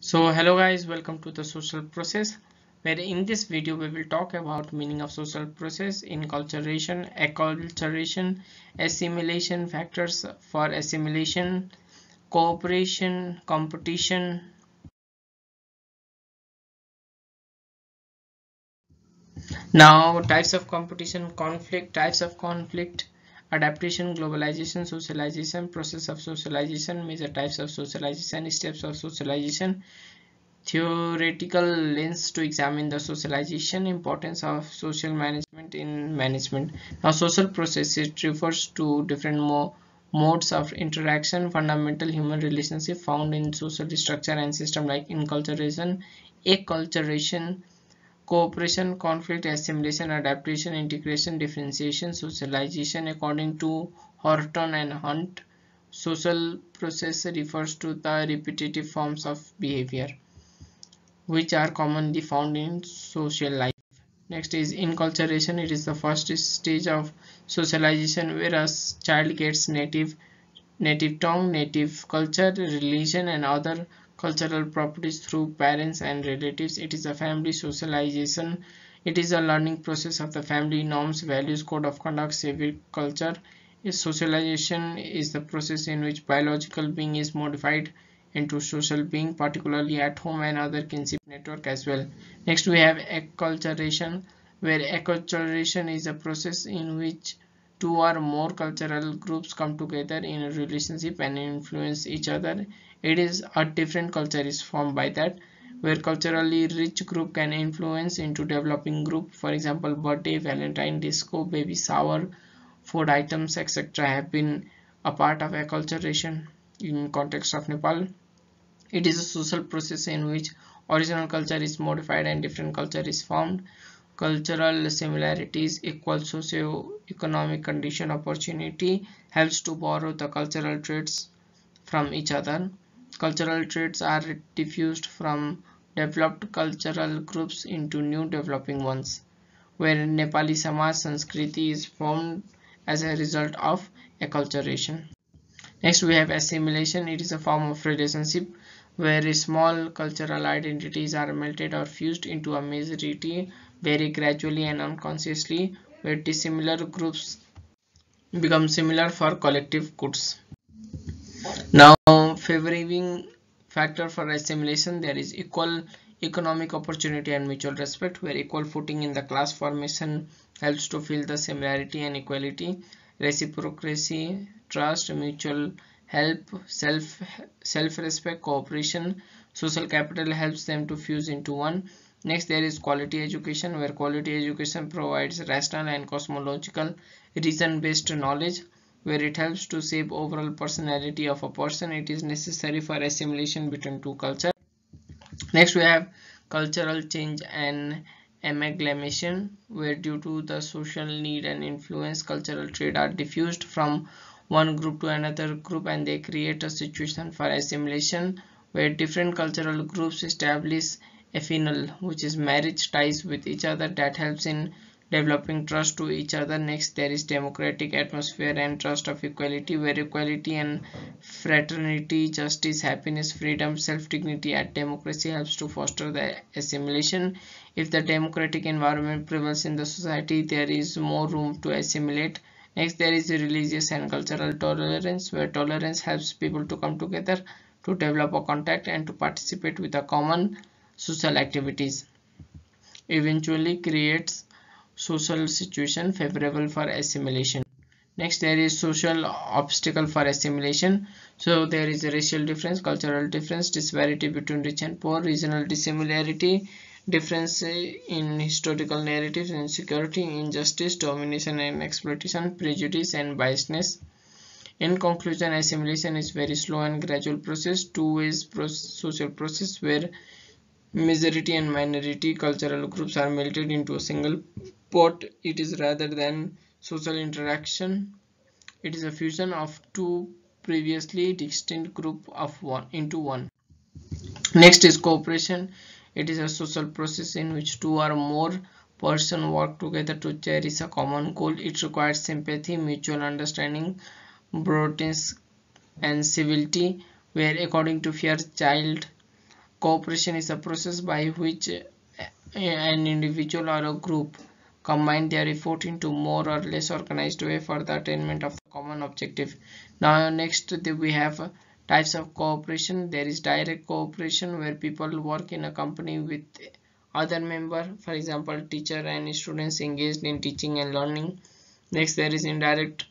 So hello guys, welcome to the social process, where in this video we will talk about meaning of social process, inculturation, acculturation, assimilation, factors for assimilation, cooperation, competition. Now types of competition, conflict, types of conflict, adaptation, globalization, socialization, process of socialization, major types of socialization, steps of socialization, theoretical lens to examine the socialization, importance of social management in management. Now social process, it refers to different modes of interaction, fundamental human relationship found in social structure and system like inculturation, acculturation, cooperation, conflict, assimilation, adaptation, integration, differentiation, socialization. According to Horton and Hunt, social process refers to the repetitive forms of behavior which are commonly found in social life. Next is inculturation. It is the first stage of socialization where a child gets native tongue, native culture, religion, and other cultural properties through parents and relatives. It is a family socialization. It is a learning process of the family norms, values, code of conduct, civic culture. Socialization is the process in which biological being is modified into social being, particularly at home and other kinship network as well. Next we have acculturation, where acculturation is a process in which two or more cultural groups come together in a relationship and influence each other. It is a different culture is formed by that, where culturally rich group can influence into developing group. For example, birthday, valentine, disco, baby shower, food items, etc. have been a part of acculturation in context of Nepal. It is a social process in which original culture is modified and different culture is formed. Cultural similarities equal socio-economic condition opportunity helps to borrow the cultural traits from each other. Cultural traits are diffused from developed cultural groups into new developing ones, where Nepali Samaj Sanskriti is formed as a result of acculturation. Next we have assimilation. It is a form of relationship where small cultural identities are melted or fused into a majority very gradually and unconsciously, where dissimilar groups become similar for collective goods. Now favoring factor for assimilation, there is equal economic opportunity and mutual respect, where equal footing in the class formation helps to fill the similarity and equality. Reciprocity, trust, mutual help, self-respect, cooperation, social capital helps them to fuse into one. Next there is quality education, where quality education provides rational and cosmological reason-based knowledge, where it helps to shape overall personality of a person. It is necessary for assimilation between two cultures. Next we have cultural change and amalgamation, where due to the social need and influence, cultural traits are diffused from one group to another group and they create a situation for assimilation, where different cultural groups establish affinal, which is marriage ties with each other that helps in developing trust to each other. Next there is democratic atmosphere and trust of equality, where equality and fraternity, justice, happiness, freedom, self-dignity and democracy helps to foster the assimilation. If the democratic environment prevails in the society, there is more room to assimilate. Next there is religious and cultural tolerance, where tolerance helps people to come together to develop a contact and to participate with a common social activities, eventually creates social situation favorable for assimilation. Next there is social obstacle for assimilation. So there is a racial difference, cultural difference, disparity between rich and poor, regional dissimilarity, difference in historical narratives, insecurity, injustice, domination and exploitation, prejudice and biasness. In conclusion, assimilation is very slow and gradual process, two-ways social process, where majority and minority cultural groups are melted into a single pot. It is rather than social interaction. It is a fusion of two previously distinct groups of one into one. Next is cooperation. It is a social process in which two or more persons work together to cherish a common goal. It requires sympathy, mutual understanding, broadness, and civility, where according to Fairchild, Cooperation is a process by which an individual or a group combine their effort into more or less organized way for the attainment of the common objective. Now next we have types of cooperation. There is direct cooperation where people work in a company with other member, for example teacher and students engaged in teaching and learning. Next there is indirect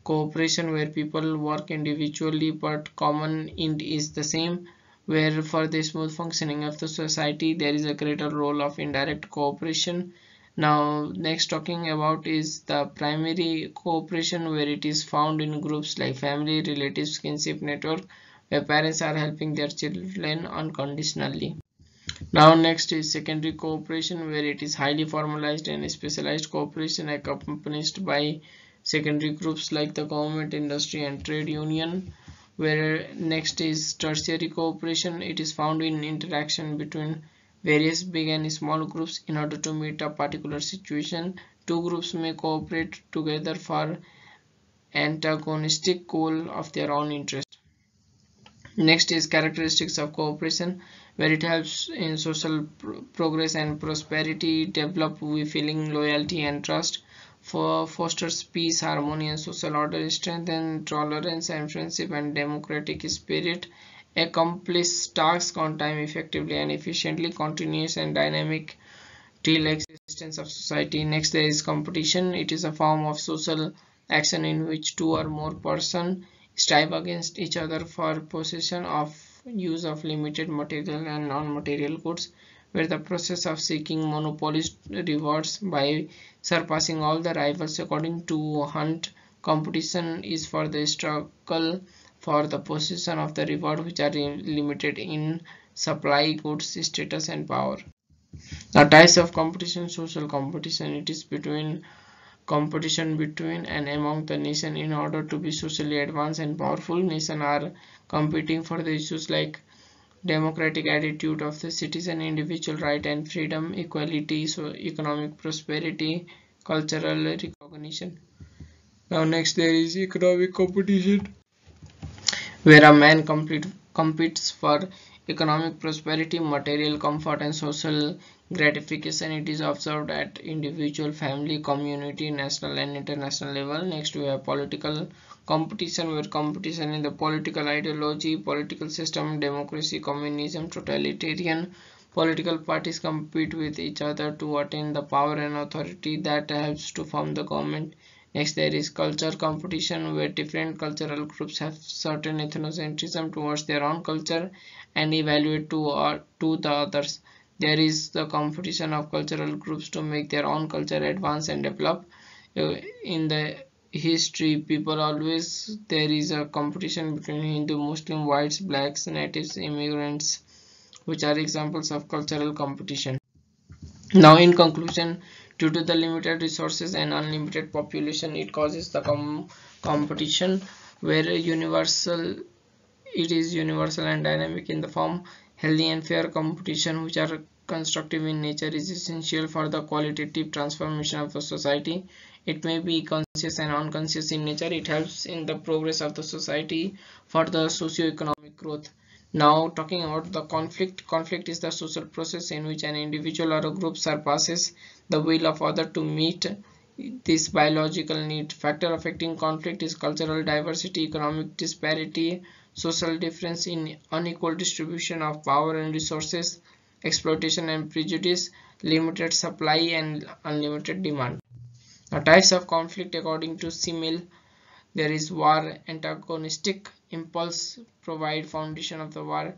cooperation where people work individually but common end is the same, where for the smooth functioning of the society there is a greater role of indirect cooperation. Now next talking about is the primary cooperation where it is found in groups like family, relatives, kinship network, where parents are helping their children unconditionally. Now next is secondary cooperation where it is highly formalized and specialized cooperation accompanied by secondary groups like the government, industry and trade union. Where next is tertiary cooperation. It is found in interaction between various big and small groups in order to meet a particular situation. Two groups may cooperate together for antagonistic goal of their own interest. Next is characteristics of cooperation, where it helps in social progress and prosperity, develop feeling loyalty and trust, for fosters peace, harmony and social order, strengthen tolerance and friendship and democratic spirit, accomplish tasks on time effectively and efficiently, continuous and dynamic till existence of society. Next there is competition. It is a form of social action in which two or more persons strive against each other for possession of use of limited material and non-material goods, where the process of seeking monopolist rewards by surpassing all the rivals. According to Hunt, competition is for the struggle for the possession of the reward which are limited in supply, goods, status and power. The types of competition. Social competition. It is between competition between and among the nation in order to be socially advanced and powerful. Nations are competing for the issues like democratic attitude of the citizen, individual right and freedom, equality, so economic prosperity, cultural recognition. Now next there is economic competition, where a man competes for economic prosperity, material comfort and social gratification. It is observed at individual, family, community, national and international level. Next we have political competition, where competition in the political ideology, political system, democracy, communism, totalitarian political parties compete with each other to attain the power and authority that helps to form the government. Next there is culture competition, where different cultural groups have certain ethnocentrism towards their own culture and evaluate to the others. There is the competition of cultural groups to make their own culture advance and develop. In the history, people always there is a competition between Hindu, Muslim, whites, blacks, natives, immigrants, which are examples of cultural competition. Now in conclusion, due to the limited resources and unlimited population, it causes the competition, where it is universal and dynamic in the form. Healthy and fair competition which are constructive in nature is essential for the qualitative transformation of the society. It may be conscious and unconscious in nature. It helps in the progress of the society for the socio-economic growth. Now talking about the conflict is the social process in which an individual or a group surpasses the will of other to meet this biological need. Factor affecting conflict is cultural diversity, economic disparity, social difference in unequal distribution of power and resources, exploitation and prejudice, limited supply and unlimited demand. Now types of conflict according to Simil. There is war, antagonistic impulse provide foundation of the war.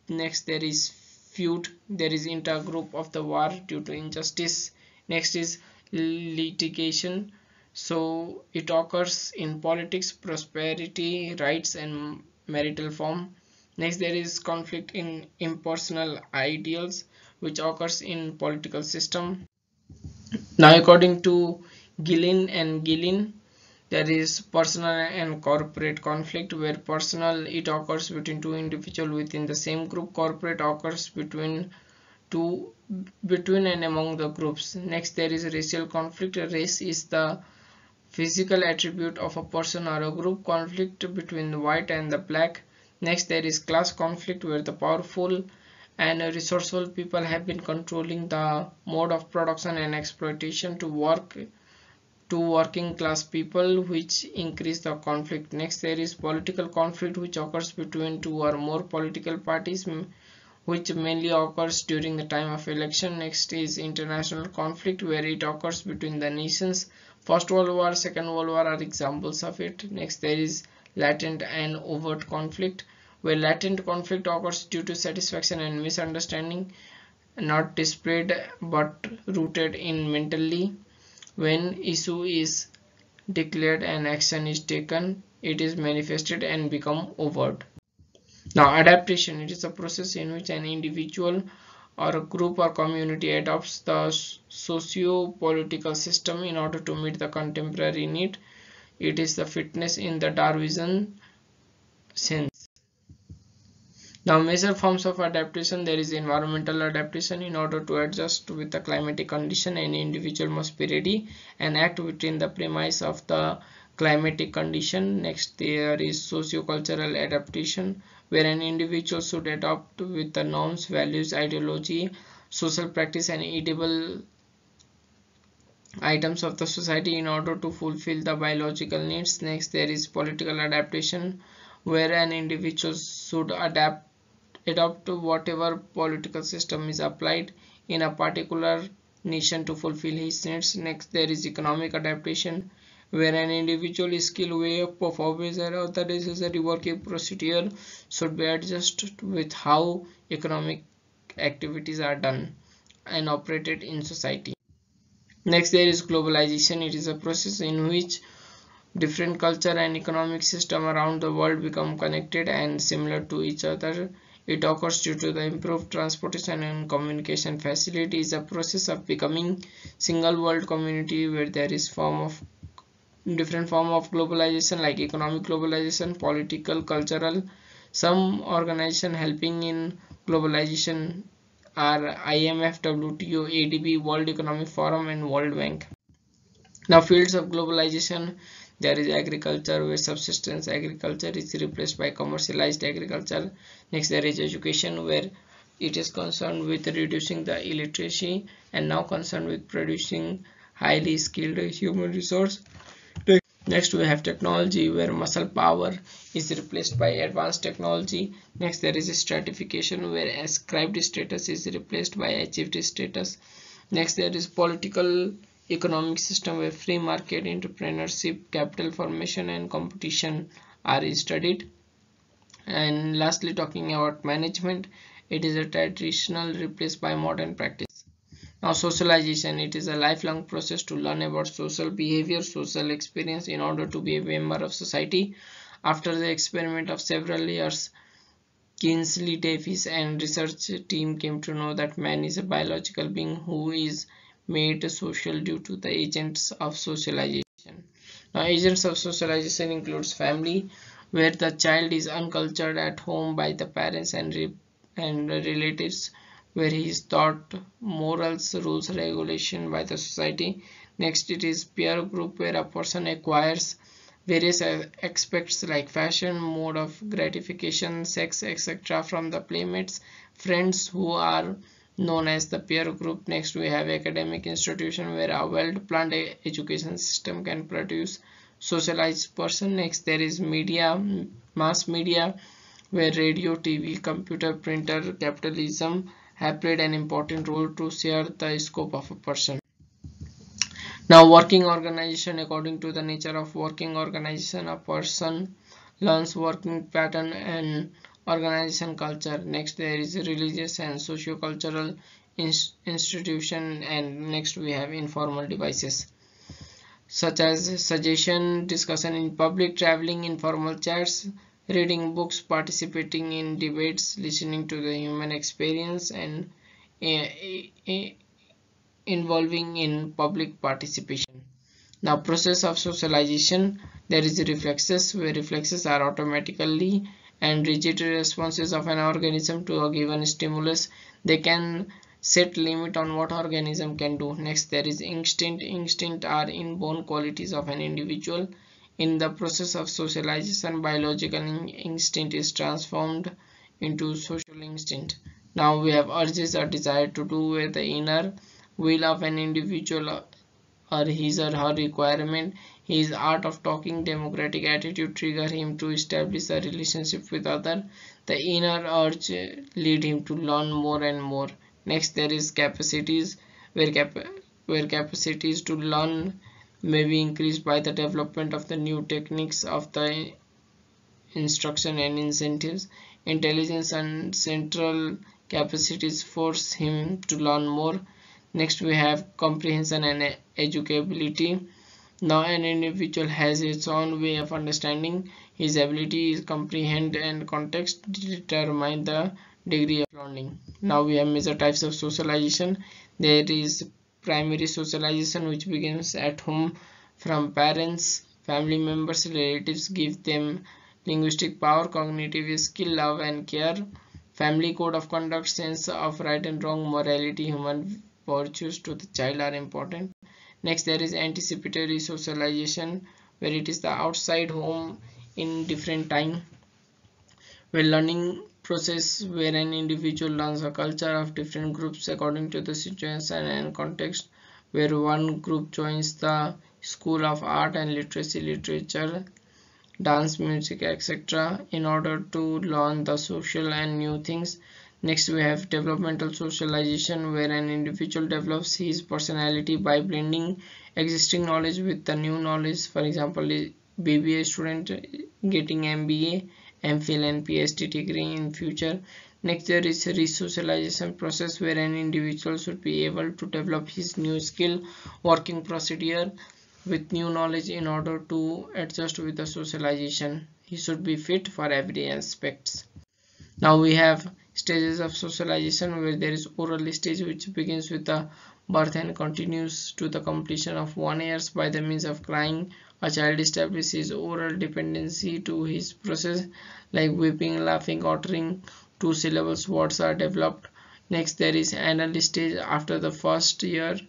Next there is feud, there is intergroup of the war due to injustice. Next is litigation, so it occurs in politics, prosperity, rights and marital form. Next there is conflict in impersonal ideals which occurs in political system. Now according to Gillin, there is personal and corporate conflict, where personal it occurs between two individuals within the same group. Corporate occurs between and among the groups. Next there is racial conflict. Race is the physical attribute of a person or a group. Conflict between the white and the black. Next there is class conflict, where the powerful and resourceful people have been controlling the mode of production and exploitation to working class people, which increase the conflict. Next, there is political conflict, which occurs between two or more political parties, which mainly occurs during the time of election. Next is international conflict, where it occurs between the nations. First World War, Second World War are examples of it. Next, there is latent and overt conflict, where latent conflict occurs due to satisfaction and misunderstanding, not displayed but rooted in mentally. When issue is declared and action is taken, it is manifested and become overt. Now, adaptation, it is a process in which an individual or a group or community adopts the socio-political system in order to meet the contemporary need. It is the fitness in the Darwinian sense. Now, major forms of adaptation, there is environmental adaptation. In order to adjust with the climatic condition, an individual must be ready and act within the premise of the climatic condition. Next, there is socio-cultural adaptation, where an individual should adapt with the norms, values, ideology, social practice, and edible items of the society in order to fulfill the biological needs. Next, there is political adaptation, where an individual should adopt to whatever political system is applied in a particular nation to fulfill his needs. Next, there is economic adaptation, where an individual skill, way of performance, and other necessary working procedure should be adjusted with how economic activities are done and operated in society. Next, there is globalization. It is a process in which different culture and economic system around the world become connected and similar to each other. It occurs due to the improved transportation and communication facilities. A process of becoming single world community, where there is different form of globalization, like economic globalization, political, cultural. Some organization helping in globalization are IMF, WTO, ADB, World Economic Forum, and World Bank. Now, fields of globalization, there is agriculture, where subsistence agriculture is replaced by commercialized agriculture. Next, there is education, where it is concerned with reducing the illiteracy and now concerned with producing highly skilled human resource. Next, we have technology, where muscle power is replaced by advanced technology. Next, there is stratification, where ascribed status is replaced by achieved status. Next, there is political economic system, where free market, entrepreneurship, capital formation, and competition are studied. And lastly, talking about management, it is a traditional replaced by modern practice. Now, socialization, it is a lifelong process to learn about social behavior, social experience in order to be a member of society. After the experiment of several years, Kingsley Davis and research team came to know that man is a biological being who is made social due to the agents of socialization. Now, agents of socialization includes family, where the child is uncultured at home by the parents and relatives, where he is taught morals, rules, regulation by the society. Next, it is peer group, where a person acquires various aspects like fashion, mode of gratification, sex, etc. from the playmates, friends, who are known as the peer group. Next, we have academic institution, where a well-planned education system can produce socialized person. Next, there is media, mass media, where radio, TV, computer, printer, capitalism have played an important role to share the scope of a person. Now, working organization, according to the nature of working organization, a person learns working pattern and organization culture. Next, there is religious and socio-cultural institution, and next we have informal devices such as suggestion, discussion in public, traveling, informal chats, reading books, participating in debates, listening to the human experience, and involving in public participation. Now, process of socialization, there is reflexes, where reflexes are automatically and rigid responses of an organism to a given stimulus. They can set limit on what organism can do. Next, there is instinct. Instinct are inborn qualities of an individual. In the process of socialization, biological instinct is transformed into social instinct. Now we have urges or desire to do with the inner will of an individual or his or her requirement. His art of talking democratic attitude trigger him to establish a relationship with other. The inner urge lead him to learn more and more. Next there is capacities, where capacities to learn may be increased by the development of the new techniques of the instruction and incentives. Intelligence and central capacities force him to learn more. Next we have comprehension and educability. Now an individual has its own way of understanding. His ability to comprehend and context determine the degree of learning. Now we have major types of socialization. There is primary socialization, which begins at home from parents, family members, relatives give them linguistic power, cognitive skill, love and care. Family code of conduct, sense of right and wrong, morality, human virtues to the child are important. Next there is anticipatory socialization, where it is the outside home in different time, where learning process where an individual learns a culture of different groups according to the situation and context, where one group joins the school of art and literacy, literature, dance, music, etc. in order to learn the social and new things. Next we have developmental socialization, where an individual develops his personality by blending existing knowledge with the new knowledge. For example, BBA student getting MBA, MPhil and PhD degree in future. Next there is a re-socialization process, where an individual should be able to develop his new skill, working procedure with new knowledge in order to adjust with the socialization. He should be fit for every aspects. Now we have stages of socialization, where there is oral stage, which begins with the birth and continues to the completion of 1 year. By the means of crying, a child establishes oral dependency to his process, like weeping, laughing, uttering 2 syllables words are developed. Next there is anal stage after the first year,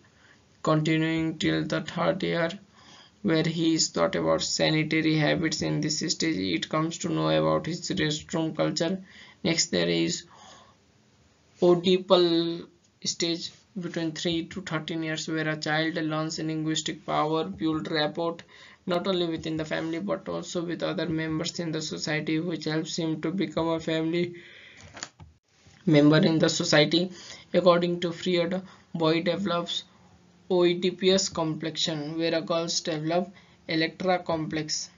continuing till the third year, where he is taught about sanitary habits. In this stage it comes to know about his restroom culture. Next there is oedipal stage between 3 to 13 years, where a child learns linguistic power, build rapport not only within the family but also with other members in the society, which helps him to become a family member in the society. According to Freud, boy develops Oedipus complexion, where girls develop Electra complex.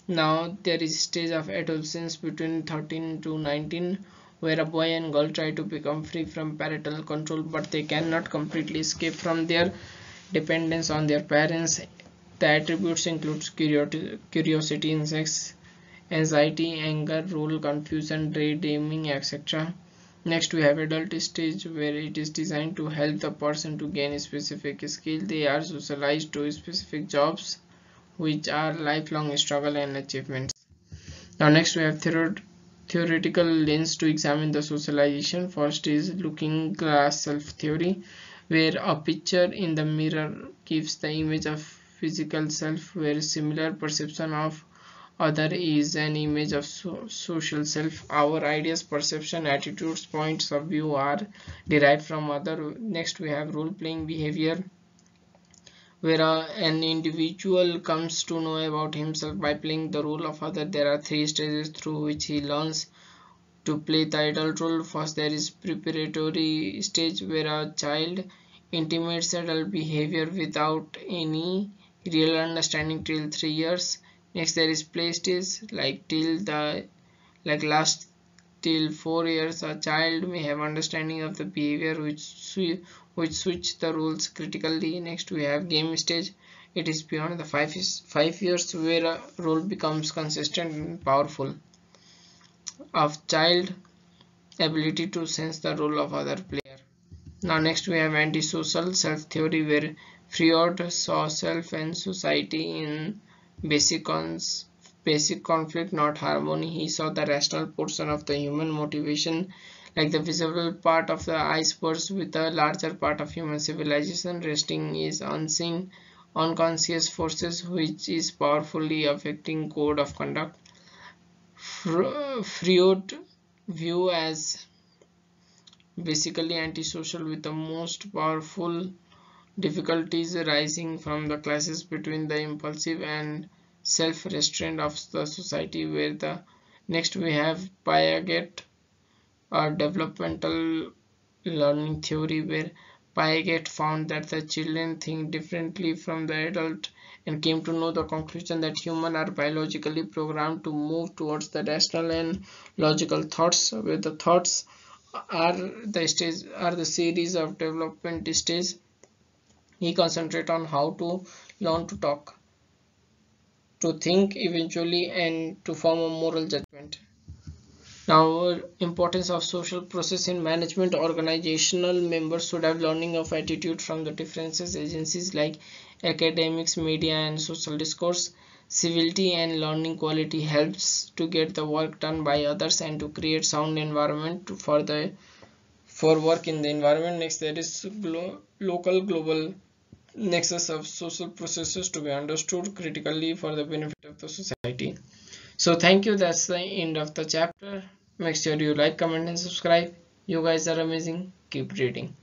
Now there is stage of adolescence between 13 to 19, where a boy and girl try to become free from parental control, but they cannot completely escape from their dependence on their parents. The attributes include curiosity in sex, anxiety, anger, role confusion, daydreaming, etc. Next we have adult stage, where it is designed to help the person to gain a specific skill. They are socialized to specific jobs, which are lifelong struggle and achievements. Now next we have theoretical lens to examine the socialization. First is looking glass self theory, where a picture in the mirror gives the image of physical self, where similar perception of other is an image of social self. Our ideas, perception, attitudes, points of view are derived from other. Next we have role playing behavior, where an individual comes to know about himself by playing the role of other. There are 3 stages through which he learns to play the adult role. First there is preparatory stage, where a child intimates adult behavior without any real understanding till 3 years. Next there is play stage, like last till 4 years. A child may have understanding of the behavior which switch the rules critically. Next we have game stage. It is beyond the 5 years, where a role becomes consistent and powerful of child ability to sense the role of other player. Now next we have antisocial self theory, where Freud saw self and society in basic conflict, not harmony. He saw the rational portion of the human motivation, like the visible part of the iceberg, with the larger part of human civilization resting is unseen unconscious forces, which is powerfully affecting code of conduct. Freud view as basically antisocial, with the most powerful difficulties arising from the clashes between the impulsive and self-restraint of the society. Where the next we have Piaget, a developmental learning theory, where Piaget found that the children think differently from the adult and came to know the conclusion that humans are biologically programmed to move towards the rational and logical thoughts, where the thoughts are the series of development stage. He concentrates on how to learn to talk, to think eventually, and to form a moral judgment. Now, importance of social process in management. Organizational members should have learning of attitude from the differences agencies like academics, media, and social discourse. Civility and learning quality helps to get the work done by others and to create sound environment for work in the environment. Next, there is local global nexus of social processes to be understood critically for the benefit of the society. So thank you, that's the end of the chapter. Make sure you like, comment and subscribe. You guys are amazing. Keep reading.